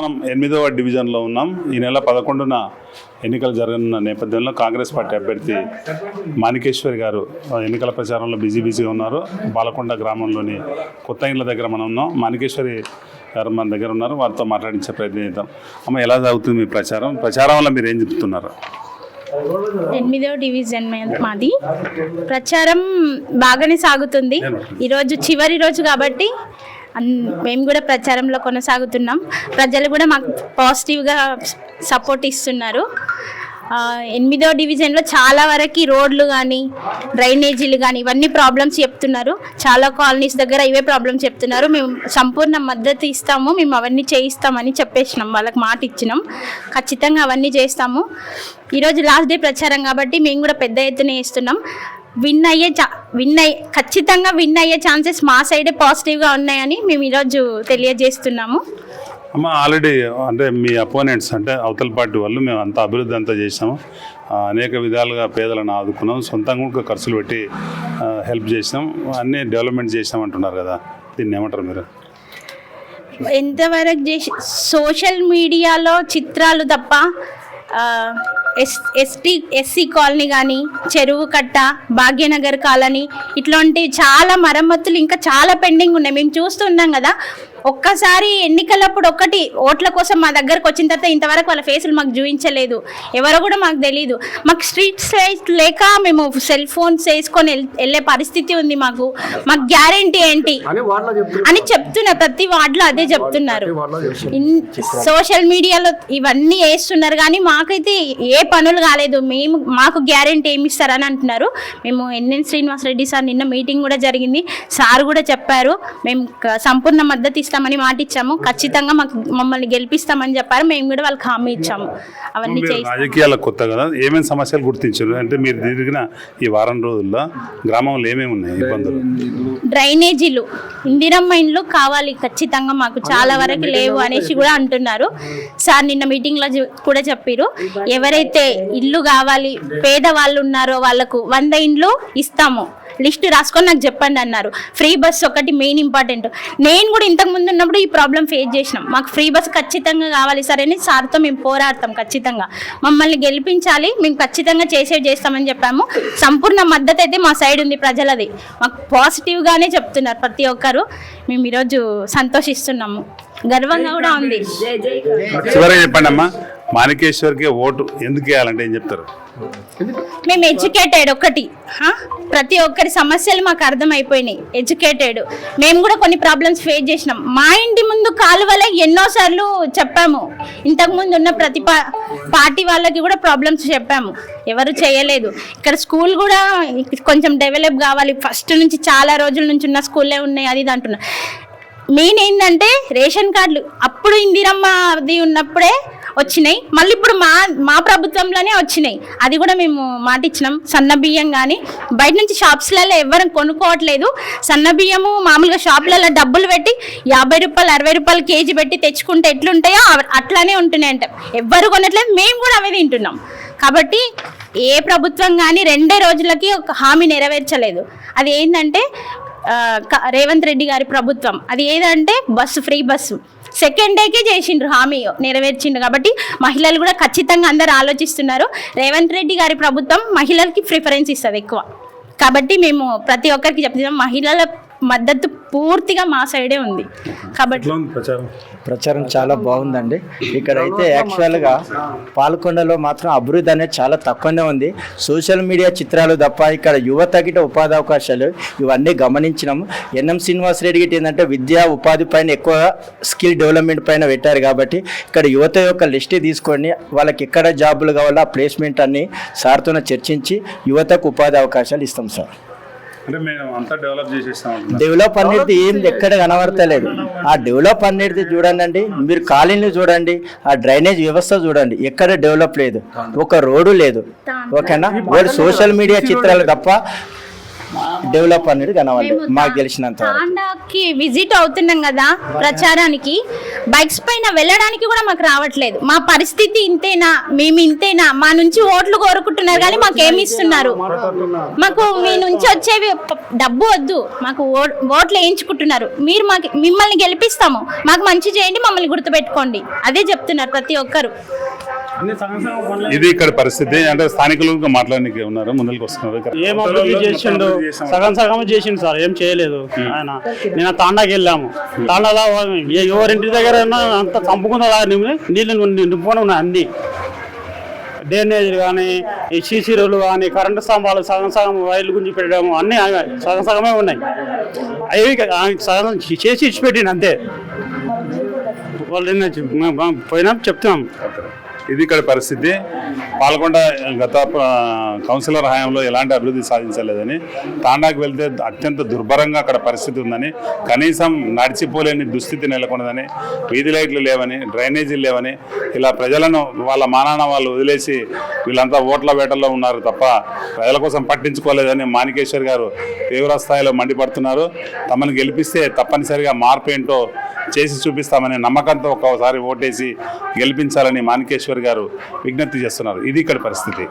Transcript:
మనం 8వ డివిజన్లో ఉన్నాం. ఈ నెల 11న ఎన్నికలు జరగనున్న నేపథ్యంలో కాంగ్రెస్ పార్టీ అభ్యర్థి మాణికేశ్వరి గారు ఎన్నికల ప్రచారంలో బిజీగా ఉన్నారు. బాలకొండ గ్రామంలోని కొత్త ఇళ్ళ దగ్గర మనం ఉన్నాం. మాణికేశ్వరి గారు మన దగ్గర ఉన్నారు. వారితో మాట్లాడించే ప్రయత్నం చేద్దాం. అమ్మ, ఎలా సాగుతుంది మీ ప్రచారం వల్ల మీరు ఏం చెప్తున్నారు? 8వ డివిజన్ మాది. ప్రచారం బాగానే సాగుతుంది. ఈరోజు చివరి రోజు కాబట్టి మేము కూడా ప్రచారంలో కొనసాగుతున్నాం. ప్రజలు కూడా మాకు పాజిటివ్గా సపోర్ట్ ఇస్తున్నారు. 8వ డివిజన్లో చాలా వరకు రోడ్లు కానీ డ్రైనేజీలు కానీ ఇవన్నీ ప్రాబ్లమ్స్ చెప్తున్నారు. చాలా కాలనీస్ దగ్గర ఇవే ప్రాబ్లమ్స్ చెప్తున్నారు. మేము సంపూర్ణ మద్దతు ఇస్తాము, మేము అవన్నీ చేయిస్తామని చెప్పేసినాం, వాళ్ళకి మాట ఇచ్చినాం. ఖచ్చితంగా అవన్నీ చేస్తాము. ఈరోజు లాస్ట్ డే ప్రచారం కాబట్టి మేము కూడా పెద్ద ఎత్తున వేస్తున్నాం. ఖచ్చితంగా విన్ అయ్యే ఛాన్సెస్ మా సైడే పాజిటివ్గా ఉన్నాయని మేము ఈరోజు తెలియజేస్తున్నాము. అమ్మ, ఆల్రెడీ అంటే మీ అపోనెంట్స్ అంటే అవతల పార్టీ వాళ్ళు మేము అంత అభివృద్ధి అంతా చేసాము, అనేక విధాలుగా పేదలను ఆదుకున్నాం, సొంతంగా కూడా ఖర్చులు పెట్టి హెల్ప్ చేసినాం, అన్నీ డెవలప్మెంట్ చేసినాం అంటున్నారు కదా, దీన్ని ఏమంటారు మీరు? ఎంతవరకు చేసి సోషల్ మీడియాలో చిత్రాలు తప్ప ఎస్సీ కాలనీ కానీ, చెరువు కట్ట, భాగ్యనగర్ కాలనీ ఇట్లాంటి చాలా మరమ్మతులు ఇంకా చాలా పెండింగ్ ఉన్నాయి. మేము చూస్తున్నాం కదా. ఒక్కసారి ఎన్నికలప్పుడు ఒక్కటి ఓట్ల కోసం మా దగ్గరకు వచ్చిన తర్వాత ఇంతవరకు వాళ్ళ ఫేసులు మాకు చూపించలేదు. ఎవరో కూడా మాకు తెలీదు. మాకు స్ట్రీట్ లైట్ లేక మేము సెల్ ఫోన్స్ వేసుకొని వెళ్ళే పరిస్థితి ఉంది. మాకు గ్యారెంటీ ఏంటి అని చెప్తున్నారు. ప్రతి వార్డులో అదే చెప్తున్నారు. సోషల్ మీడియాలో ఇవన్నీ వేస్తున్నారు కానీ మాకైతే ఏ పనులు కాలేదు. మాకు గ్యారెంటీ ఏమి ఇస్తారని అంటున్నారు. మేము ఎన్ఎన్ శ్రీనివాసరెడ్డి సార్ నిన్న మీటింగ్ కూడా జరిగింది. సార్ కూడా చెప్పారు, మేము సంపూర్ణ మద్దతు ఇస్తామని మాట ఇచ్చాము. ఖచ్చితంగా మమ్మల్ని గెలిపిస్తామని చెప్పారు. మేము కూడా వాళ్ళకి హామీ ఇచ్చాము. అవన్నీ రాజకీయాలకు కొత్త కదా, ఏమేమి సమస్యలు గుర్తించారు? అంటే మీరు తిరిగిన ఈ వారం రోజుల్లో గ్రామంలో ఏమేమి ఉన్నాయి ఇబ్బందులు? డ్రైనేజీలు, ఇందిరమ్మ ఇండ్లు కావాలి ఖచ్చితంగా, మాకు చాలా వరకు లేవు అనేసి కూడా అంటున్నారు. సార్ నిన్న మీటింగ్లో కూడా చెప్పారు, ఎవరైతే ఇల్లు కావాలి పేదవాళ్ళు ఉన్నారో వాళ్ళకు 100 ఇండ్లు ఇస్తాము, లిస్ట్ రాసుకొని నాకు చెప్పండి అన్నారు. ఫ్రీ బస్ ఒకటి మెయిన్ ఇంపార్టెంట్. నేను కూడా ఇంతకు ముందు ఉన్నప్పుడు ఈ ప్రాబ్లం ఫేస్ చేసినాం. మాకు ఫ్రీ బస్ ఖచ్చితంగా కావాలి సార్ అని సార్తో మేము పోరాడతాం. ఖచ్చితంగా మమ్మల్ని గెలిపించాలి, మేము ఖచ్చితంగా చేస్తామని చెప్పాము. సంపూర్ణ మద్దతు అయితే మా సైడ్ ఉంది ప్రజలది. మాకు పాజిటివ్గానే చెప్తున్నారు ప్రతి ఒక్కరు. మేము ఈరోజు సంతోషిస్తున్నాము, గర్వంగా కూడా ఉంది. చివరిగా చెప్పండి అమ్మా, మాణికేశ్వర్కి ఓటు ఎందుకు వేయాలంటే ఏం చెప్తారు? మేము ఎడ్యుకేటెడ్, ఒకటి ప్రతి ఒక్కరి సమస్యలు మాకు అర్థమైపోయినాయి. ఎడ్యుకేటెడ్. మేము కూడా కొన్ని ప్రాబ్లమ్స్ ఫేస్ చేసినాం. మా ఇంటి ముందు కాలువలే ఎన్నోసార్లు చెప్పాము. ఇంతకుముందు ఉన్న ప్రతి పార్టీ వాళ్ళకి కూడా ప్రాబ్లమ్స్ చెప్పాము, ఎవరు చేయలేదు. ఇక్కడ స్కూల్ కూడా కొంచెం డెవలప్ కావాలి. ఫస్ట్ నుంచి చాలా రోజుల నుంచి ఉన్న స్కూల్లే ఉన్నాయి, అది ఇది అంటున్నా. మెయిన్ ఏంటంటే రేషన్ కార్డులు అప్పుడు ఇందిరమ్మది ఉన్నప్పుడే వచ్చినాయి, మళ్ళీ ఇప్పుడు మా ప్రభుత్వంలోనే వచ్చినాయి. అది కూడా మేము మాట ఇచ్చినాం. సన్న బియ్యం కానీ బయట నుంచి షాప్స్లలో ఎవరు కొనుక్కోవట్లేదు. సన్న బియ్యము మామూలుగా షాపులలో డబ్బులు పెట్టి 50 రూపాయలు 60 రూపాయలు కేజీ పెట్టి తెచ్చుకుంటే ఎట్లుంటాయో అట్లానే ఉంటున్నాయి అంట. ఎవ్వరు కొనట్లేదు, మేము కూడా అవే తింటున్నాం. కాబట్టి ఏ ప్రభుత్వం కానీ 2 రోజులకి ఒక హామీ నెరవేర్చలేదు. అది ఏంటంటే రేవంత్ రెడ్డి గారి ప్రభుత్వం. అది ఏదంటే ఫ్రీ బస్సు సెకండ్ డేకే చేసిండ్రు, హామీ నెరవేర్చిండ్రు. కాబట్టి మహిళలు కూడా ఖచ్చితంగా అందరూ ఆలోచిస్తున్నారు. రేవంత్ రెడ్డి గారి ప్రభుత్వం మహిళలకి ప్రిఫరెన్స్ ఇస్తుంది ఎక్కువ. కాబట్టి మేము ప్రతి ఒక్కరికి చెప్తున్నాం, మహిళల మద్దతు పూర్తిగా మా సైడే ఉంది. కాబట్టి ప్రచారం చాలా బాగుందండి. ఇక్కడైతే యాక్చువల్గా పాల్కొండలో మాత్రం అభివృద్ధి అనేది చాలా తక్కువనే ఉంది. సోషల్ మీడియా చిత్రాలు తప్ప ఇక్కడ యువతకి ఉపాధి అవకాశాలు ఇవన్నీ గమనించినాము. ఎన్ఎం శ్రీనివాసరెడ్డి గిట్ట ఏంటంటే విద్యా ఉపాధి పైన ఎక్కువ స్కిల్ డెవలప్మెంట్ పైన పెట్టారు. కాబట్టి ఇక్కడ యువత యొక్క లిస్ట్ తీసుకొని వాళ్ళకి ఎక్కడ జాబులు కావాలో ఆ ప్లేస్మెంట్ అన్ని సార్తో చర్చించి యువతకు ఉపాధి అవకాశాలు ఇస్తాం సార్. అంటే మేము అంతా డెవలప్ అనేది ఏం ఎక్కడ కనబడతలేదు. ఆ డెవలప్ అనేది చూడండి, మీరు కాలనీలు చూడండి, ఆ డ్రైనేజ్ వ్యవస్థ చూడండి, ఎక్కడ డెవలప్ లేదు, ఒక రోడ్డు లేదు. ఓకేనా? సోషల్ మీడియా చిత్రాలు తప్ప డెవలప్ అనేది కనవాలి మాకు గెలిచినంత వరకు. తాండాకి విజిట్ అవుతున్నాం కదా ప్రచారానికి, బైక్స్ పైన వెళ్ళడానికి కూడా మాకు రావట్లేదు. మా పరిస్థితి ఇంతేనా, మేము ఇంతేనా, మా నుంచి ఓట్లు కోరుకుంటున్నారు కానీ మాకు ఏమి ఇస్తున్నారు? మాకు మీ నుంచి వచ్చేవి డబ్బు వద్దు, మాకు ఓట్లు వేయించుకుంటున్నారు. మీరు మిమ్మల్ని గెలిపిస్తాము, మాకు మంచి చేయండి, మమ్మల్ని గుర్తుపెట్టుకోండి, అదే చెప్తున్నారు ప్రతి ఒక్కరు. ఇది ఇక్కడ పరిస్థితి. అంటే స్థానికులు మాట్లాడడానికి ఉన్నారు, ముందరికి వస్తున్నారు. ఏం అభివృద్ధి చేసిండు? సగం సగం చేసిండు సార్, ఏం చేయలేదు ఆయన. నేను తాండాకి వెళ్ళాము, తాండాలో ఎవరింటి దగ్గర అంత చంపుకుందా నీళ్ళు నింపుకొని ఉన్నాయి అన్ని. డ్రైనేజీలు కానీ, ఈ సీసీ రోడ్లు కానీ, కరెంటు స్తంభాలు సగం సగం వైర్లు గుంజి పెట్టడం అన్నీ సగం సగమే ఉన్నాయి. అవి సగం చేసి ఇచ్చిపెట్టిండు అంతే. వాళ్ళు పోయినా చెప్తున్నాం. ఇది ఇక్కడ పరిస్థితి. పాల్గొండ గత కౌన్సిలర్ హయాంలో ఎలాంటి అభివృద్ధి సాధించలేదని, తాండాకు వెళ్తే అత్యంత దుర్భరంగా అక్కడ పరిస్థితి ఉందని, కనీసం నడిచిపోలేని దుస్థితి నెలకొన్నదని, వీధి లైట్లు లేవని, డ్రైనేజీలు లేవని, ఇలా ప్రజలను వాళ్ళ మానాన వాళ్ళు వదిలేసి వీళ్ళంతా ఓట్ల వేటల్లో ఉన్నారు తప్ప ప్రజల కోసం పట్టించుకోలేదని మాణికేశ్వర్ గారు తీవ్ర స్థాయిలో మండిపడుతున్నారు. తమను గెలిపిస్తే తప్పనిసరిగా మార్పు ఏంటో చేసి చూపిస్తామనే నమ్మకంతో ఒక్కసారి ఓటేసి గెలిపించాలని మాణికేశ్వర్ గారు విజ్ఞప్తి చేస్తున్నారు. ఇది ఇక్కడ పరిస్థితి.